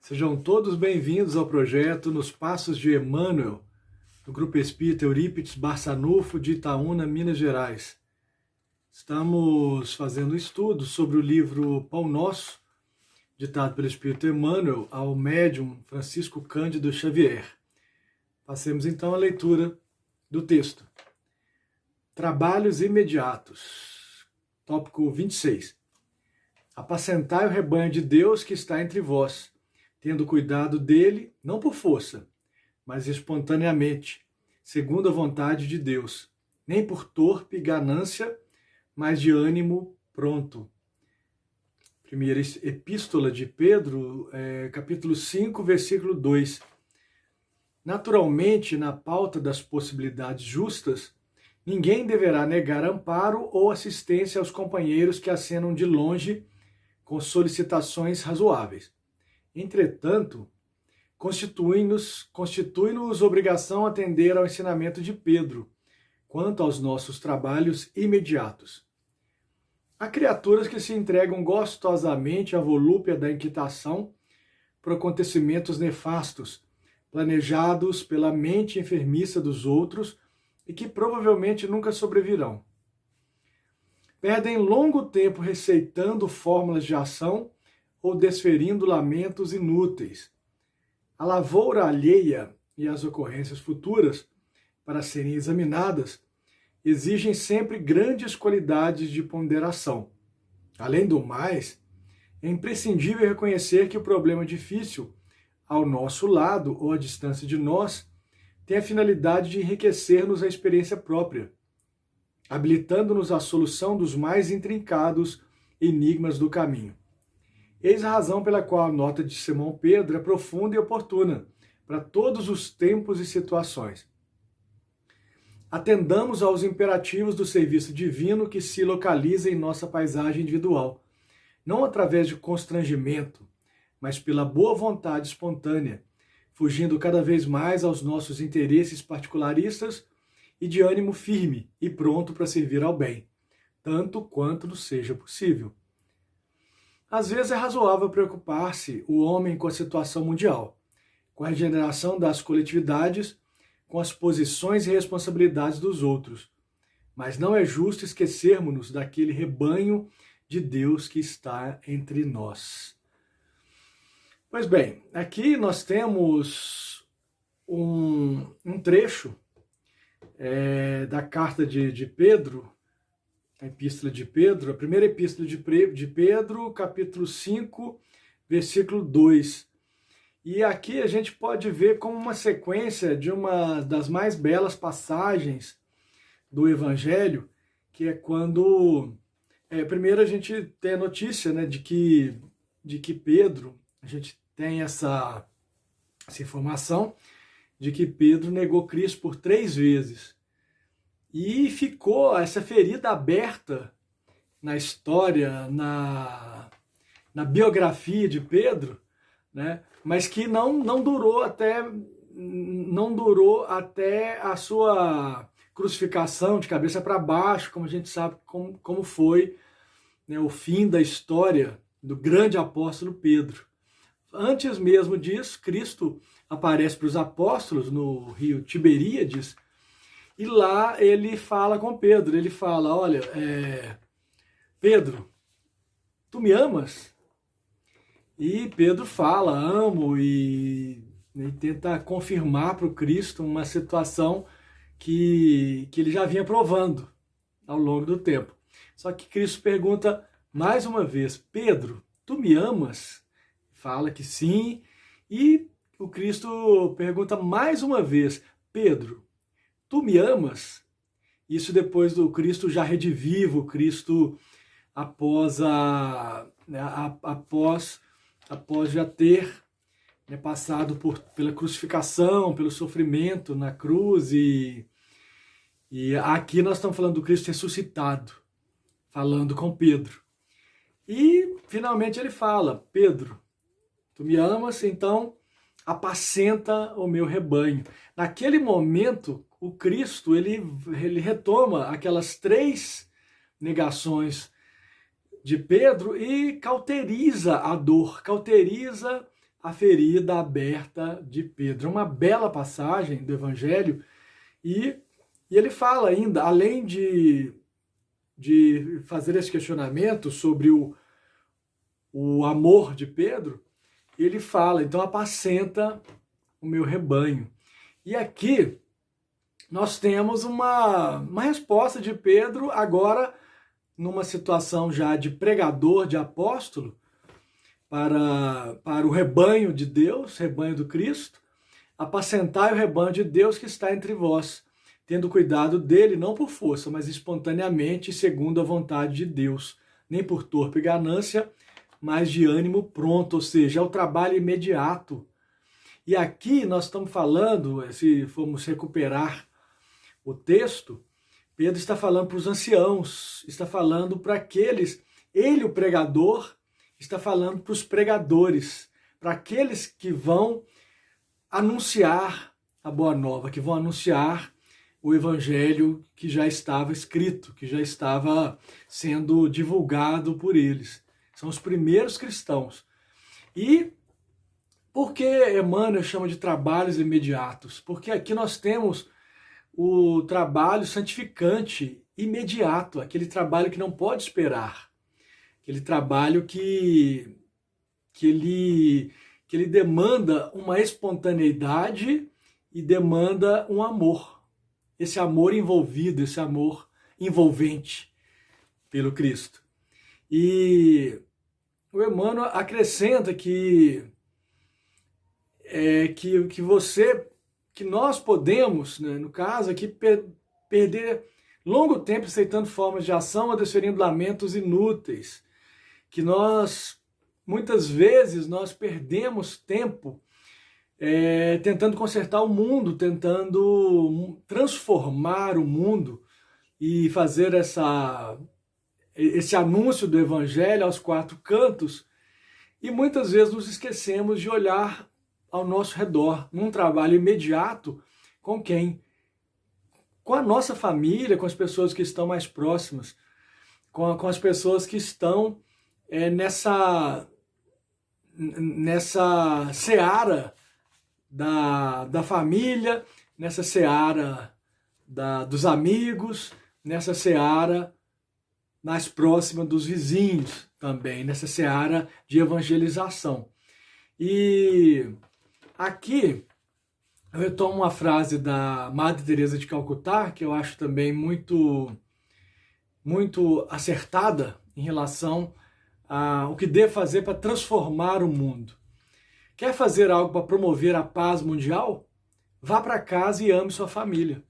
Sejam todos bem-vindos ao projeto Nos Passos de Emmanuel, do Grupo Espírita Eurípides Barçanufo de Itaúna, Minas Gerais. Estamos fazendo um estudo sobre o livro Pão Nosso, ditado pelo Espírito Emmanuel ao médium Francisco Cândido Xavier. Passemos então à leitura do texto. Trabalhos imediatos. Tópico 26. Apacentai o rebanho de Deus que está entre vós, tendo cuidado dele, não por força, mas espontaneamente, segundo a vontade de Deus, nem por torpe ganância, mas de ânimo pronto. Primeira Epístola de Pedro, capítulo 5, versículo 2. Naturalmente, na pauta das possibilidades justas, ninguém deverá negar amparo ou assistência aos companheiros que acenam de longe com solicitações razoáveis. Entretanto, constitui-nos obrigação atender ao ensinamento de Pedro quanto aos nossos trabalhos imediatos. Há criaturas que se entregam gostosamente à volúpia da inquietação por acontecimentos nefastos, planejados pela mente enfermiça dos outros e que provavelmente nunca sobrevirão. Perdem longo tempo receitando fórmulas de ação ou desferindo lamentos inúteis. A lavoura alheia e as ocorrências futuras, para serem examinadas, exigem sempre grandes qualidades de ponderação. Além do mais, é imprescindível reconhecer que o problema difícil, ao nosso lado ou à distância de nós, tem a finalidade de enriquecer-nos a experiência própria, habilitando-nos à solução dos mais intrincados enigmas do caminho. Eis a razão pela qual a nota de Simão Pedro é profunda e oportuna para todos os tempos e situações. Atendamos aos imperativos do serviço divino que se localiza em nossa paisagem individual, não através de constrangimento, mas pela boa vontade espontânea, fugindo cada vez mais aos nossos interesses particularistas e de ânimo firme e pronto para servir ao bem, tanto quanto nos seja possível. Às vezes é razoável preocupar-se o homem com a situação mundial, com a regeneração das coletividades, com as posições e responsabilidades dos outros. Mas não é justo esquecermos-nos daquele rebanho de Deus que está entre nós. Pois bem, aqui nós temos um trecho da carta de Pedro, a Epístola de Pedro, a primeira Epístola de Pedro, capítulo 5, versículo 2. E aqui a gente pode ver como uma sequência de uma das mais belas passagens do Evangelho, que é quando, primeiro a gente tem a notícia, né, de que Pedro, a gente tem essa informação, de que Pedro negou Cristo por 3 vezes. E ficou essa ferida aberta na história, na biografia de Pedro, né? Mas que não durou até a sua crucificação de cabeça para baixo, como a gente sabe como foi, né, o fim da história do grande apóstolo Pedro. Antes mesmo disso, Cristo aparece para os apóstolos no rio Tiberíades, e lá ele fala com Pedro, ele fala, olha, Pedro, tu me amas? E Pedro fala, amo, e tenta confirmar para o Cristo uma situação que ele já vinha provando ao longo do tempo. Só que Cristo pergunta mais uma vez, Pedro, tu me amas? Fala que sim, e o Cristo pergunta mais uma vez, Pedro, tu me amas? Isso depois do Cristo já redivivo, Cristo após já ter, né, passado pela crucificação, pelo sofrimento na cruz, e aqui nós estamos falando do Cristo ressuscitado, falando com Pedro. E finalmente ele fala, Pedro, tu me amas, então apacenta o meu rebanho. Naquele momento, o Cristo ele retoma aquelas 3 negações de Pedro e cauteriza a dor, cauteriza a ferida aberta de Pedro. É uma bela passagem do Evangelho e ele fala ainda, além de fazer esse questionamento sobre o amor de Pedro, ele fala, então apacenta o meu rebanho. E aqui nós temos uma resposta de Pedro, agora numa situação já de pregador, de apóstolo, para o rebanho de Deus, rebanho do Cristo, apacentai o rebanho de Deus que está entre vós, tendo cuidado dele, não por força, mas espontaneamente, segundo a vontade de Deus, nem por torpe ganância, mas de ânimo pronto, ou seja, é o trabalho imediato. E aqui nós estamos falando, se formos recuperar o texto, Pedro está falando para os anciãos, está falando para aqueles, ele, o pregador, está falando para os pregadores, para aqueles que vão anunciar a boa nova, que vão anunciar o evangelho que já estava escrito, que já estava sendo divulgado por eles. São os primeiros cristãos. E por que Emmanuel chama de trabalhos imediatos? Porque aqui nós temos o trabalho santificante imediato, aquele trabalho que não pode esperar, aquele trabalho que ele demanda uma espontaneidade e demanda um amor. Esse amor envolvido, esse amor envolvente pelo Cristo. E o Emmanuel acrescenta que nós podemos, né, no caso aqui, perder longo tempo aceitando formas de ação ou desferindo lamentos inúteis. Que muitas vezes, nós perdemos tempo tentando consertar o mundo, tentando transformar o mundo e fazer esse anúncio do Evangelho aos quatro cantos, e muitas vezes nos esquecemos de olhar ao nosso redor, num trabalho imediato, com quem? Com a nossa família, com as pessoas que estão mais próximas, com as pessoas que estão nessa seara da família, nessa seara dos amigos, nessa seara mais próxima dos vizinhos também, nessa seara de evangelização. E aqui eu retomo uma frase da Madre Teresa de Calcutá, que eu acho também muito, muito acertada em relação ao que devo fazer para transformar o mundo. Quer fazer algo para promover a paz mundial? Vá para casa e ame sua família.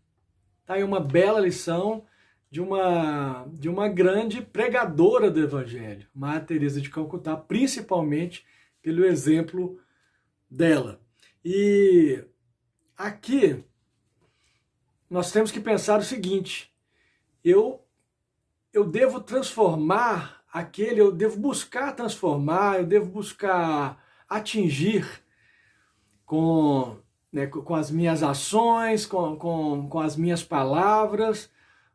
Tá aí uma bela lição de uma grande pregadora do Evangelho, Madre Teresa de Calcutá, principalmente pelo exemplo dela. E aqui nós temos que pensar o seguinte: eu devo transformar eu devo buscar transformar, eu devo buscar atingir com as minhas ações, com as minhas palavras,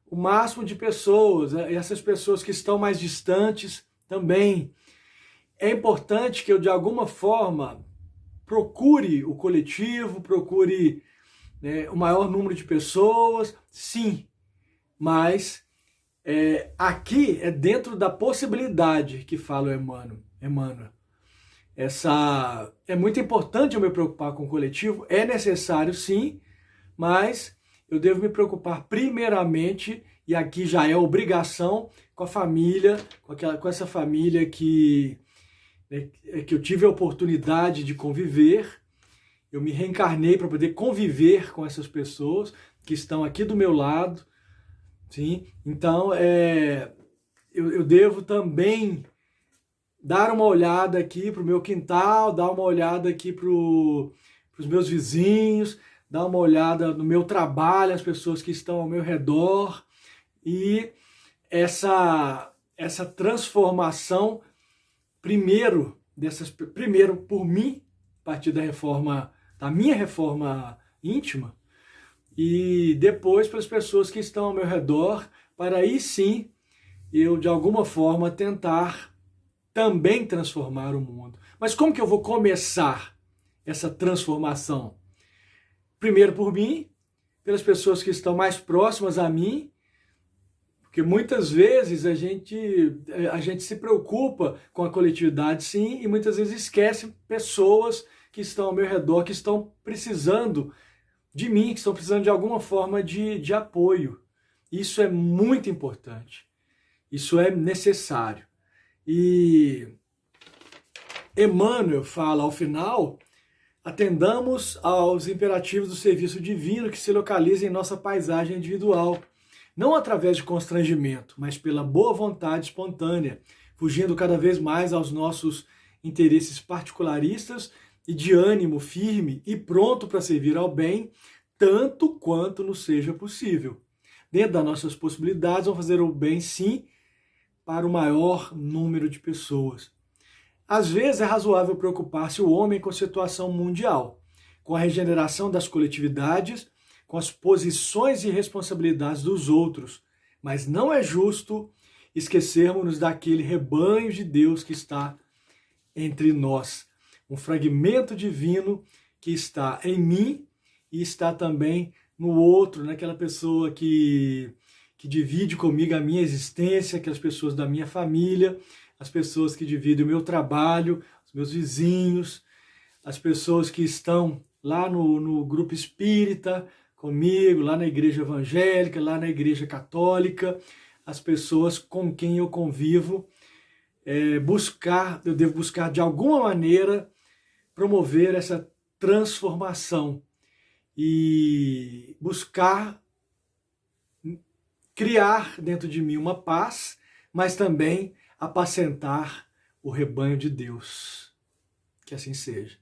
o máximo de pessoas, e essas pessoas que estão mais distantes também. É importante que eu, de alguma forma, procure o coletivo, procure o maior número de pessoas, sim, mas aqui é dentro da possibilidade que fala o Emmanuel. É muito importante eu me preocupar com o coletivo, é necessário sim, mas eu devo me preocupar primeiramente, e aqui já é obrigação, com a família, com essa família que eu tive a oportunidade de conviver. Eu me reencarnei para poder conviver com essas pessoas que estão aqui do meu lado. Sim? Então, eu devo também dar uma olhada aqui para o meu quintal, dar uma olhada aqui para os meus vizinhos, dar uma olhada no meu trabalho, as pessoas que estão ao meu redor, e essa transformação, primeiro por mim, a partir da minha reforma íntima, e depois para as pessoas que estão ao meu redor, para aí sim eu, de alguma forma, tentar também transformar o mundo. Mas como que eu vou começar? essa transformação? Primeiro por mim, pelas pessoas que estão mais próximas a mim, porque muitas vezes a gente se preocupa com a coletividade, sim, e muitas vezes esquece pessoas que estão ao meu redor, que estão precisando de mim, que estão precisando de alguma forma de apoio. Isso é muito importante. Isso é necessário. E Emmanuel fala ao final: atendamos aos imperativos do serviço divino que se localiza em nossa paisagem individual, não através de constrangimento, mas pela boa vontade espontânea, fugindo cada vez mais aos nossos interesses particularistas e de ânimo firme e pronto para servir ao bem, tanto quanto nos seja possível. Dentro das nossas possibilidades, vamos fazer o bem, sim, para o maior número de pessoas. Às vezes é razoável preocupar-se o homem com a situação mundial, com a regeneração das coletividades, com as posições e responsabilidades dos outros, mas não é justo esquecermos-nos daquele rebanho de Deus que está entre nós, um fragmento divino que está em mim e está também no outro, naquela pessoa que divide comigo a minha existência, aquelas pessoas da minha família, as pessoas que dividem o meu trabalho, os meus vizinhos, as pessoas que estão lá no grupo espírita comigo, lá na igreja evangélica, lá na igreja católica, as pessoas com quem eu convivo. Eu devo buscar de alguma maneira promover essa transformação e buscar criar dentro de mim uma paz, mas também apacentar o rebanho de Deus. Que assim seja.